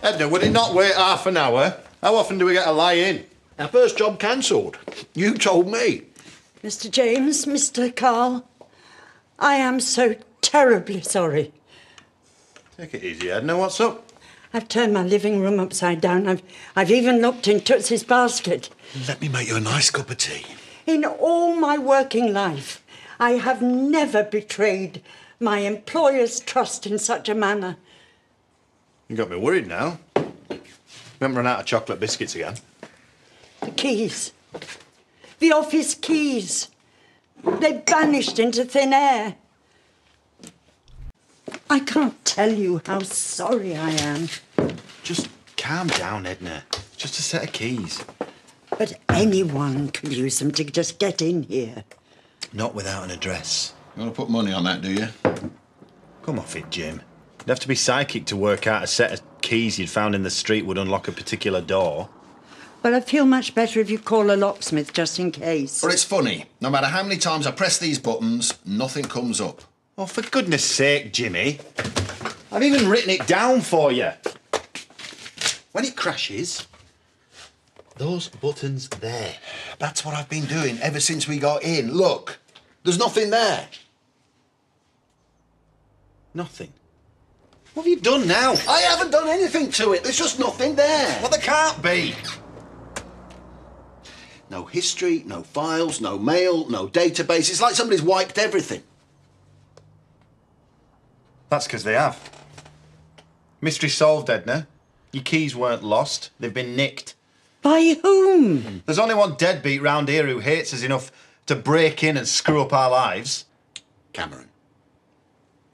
Edna, would it not wait half an hour? How often do we get a lie-in? Our first job cancelled. You told me. Mr. James, Mr. Carl, I am so terribly sorry. Take it easy, Edna. What's up? I've turned my living room upside down. I've even looked in Tootsie's basket. Let me make you a nice cup of tea. In all my working life, I have never betrayed my employer's trust in such a manner. You got me worried now. We haven't run out of chocolate biscuits again. The keys. The office keys. They vanished into thin air. I can't tell you how sorry I am. Just calm down, Edna. It's just a set of keys. But anyone could use them to just get in here. Not without an address. You want to put money on that, do you? Come off it, Jim. You'd have to be psychic to work out a set of keys you'd found in the street would unlock a particular door. But I feel much better if you call a locksmith just in case. But it's funny. No matter how many times I press these buttons, nothing comes up. Oh, for goodness sake, Jimmy. I've even written it down for you. When it crashes, those buttons there. That's what I've been doing ever since we got in. Look, there's nothing there. Nothing. What have you done now? I haven't done anything to it. There's just nothing there. Well, there can't be. No history, no files, no mail, no database. It's like somebody's wiped everything. That's because they have. Mystery solved, Edna. Your keys weren't lost. They've been nicked. By whom? There's only one deadbeat round here who hates us enough to break in and screw up our lives. Cameron.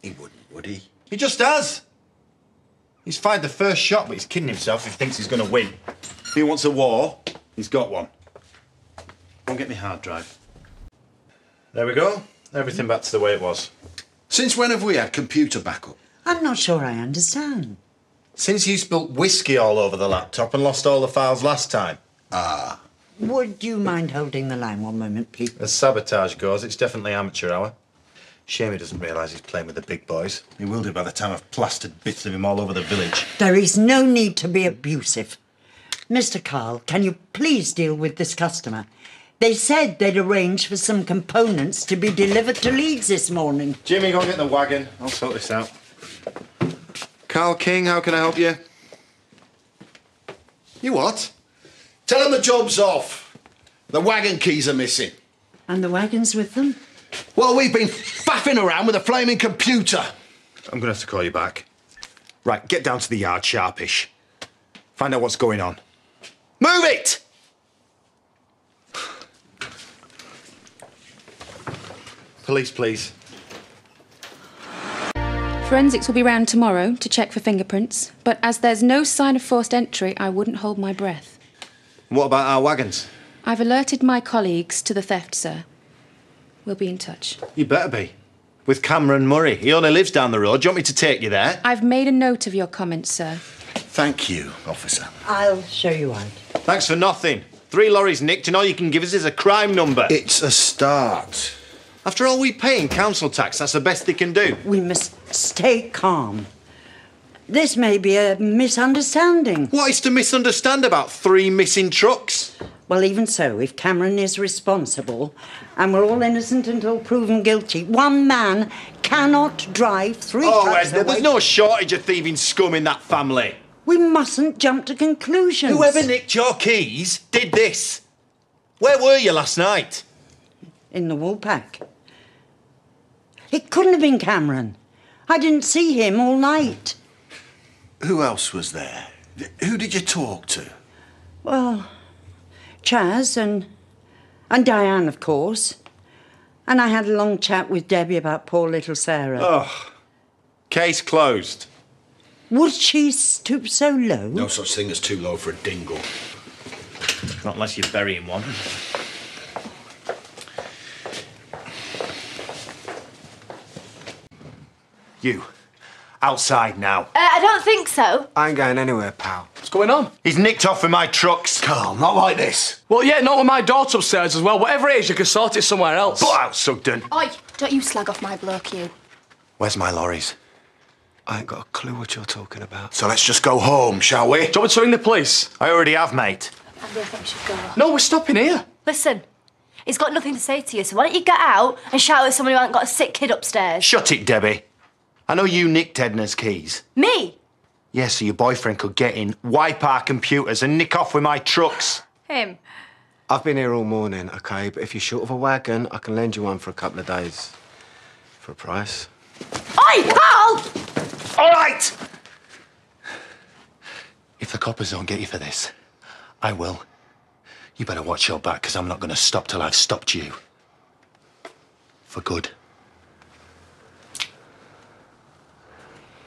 He wouldn't, would he? He just has. He's fired the first shot, but he's kidding himself if he thinks he's going to win. If he wants a war, he's got one. Go and get me hard drive. There we go. Everything back to the way it was. Since when have we had computer backup? I'm not sure I understand. Since you spilt whiskey all over the laptop and lost all the files last time. Ah. Would you mind holding the line one moment, please? As sabotage goes, it's definitely amateur hour. Shame he doesn't realise he's playing with the big boys. He will do by the time I've plastered bits of him all over the village. There is no need to be abusive. Mr. Carl, can you please deal with this customer? They said they'd arranged for some components to be delivered to Leeds this morning. Jimmy, go and get the wagon. I'll sort this out. Carl King, how can I help you? You what? Tell him the job's off. The wagon keys are missing. And the wagon's with them? Well, we've been faffing around with a flaming computer. I'm going to have to call you back. Right, get down to the yard sharpish. Find out what's going on. Move it! Police, please. Forensics will be round tomorrow to check for fingerprints, but as there's no sign of forced entry, I wouldn't hold my breath. What about our wagons? I've alerted my colleagues to the theft, sir. We'll be in touch. You better be. With Cameron Murray. He only lives down the road. Do you want me to take you there? I've made a note of your comments, sir. Thank you, officer. I'll show you out. Thanks for nothing. 3 lorries nicked and all you can give us is a crime number. It's a start. After all we pay in council tax, that's the best they can do. We must stay calm. This may be a misunderstanding. What is to misunderstand about 3 missing trucks? Well, even so, if Cameron is responsible and we're all innocent until proven guilty, one man cannot drive 3 trucks Edna, away. there's no shortage of thieving scum in that family. We mustn't jump to conclusions. Whoever nicked your keys did this. Where were you last night? In the Woolpack. It couldn't have been Cameron. I didn't see him all night. Who else was there? Who did you talk to? Well, Chaz and Diane, of course. And I had a long chat with Debbie about poor little Sarah. Oh, case closed. Would she stoop so low? No such thing as too low for a dingle. Not unless you're burying one. You, outside now. I don't think so. I ain't going anywhere, pal. What's going on? He's nicked off with my trucks. Carl, not like this. Well, yeah, not with my daughter upstairs as well. Whatever it is, you can sort it somewhere else. Put out, Sugden. Oi, don't you slag off my bloke, you. Where's my lorries? I ain't got a clue what you're talking about. So let's just go home, shall we? Do you want me to ring the police? I already have, mate. Andy, I think we should go. No, we're stopping here. Listen, he's got nothing to say to you, so why don't you get out and shout at someone who hasn't got a sick kid upstairs? Shut it, Debbie. I know you nicked Edna's keys. Me? Yes, so your boyfriend could get in, wipe our computers and nick off with my trucks. Him? I've been here all morning, OK? But if you're short of a wagon, I can lend you one for a couple of days. For a price. Oi, Carl! All right! If the coppers don't get you for this, I will. You better watch your back, because I'm not going to stop till I've stopped you. For good.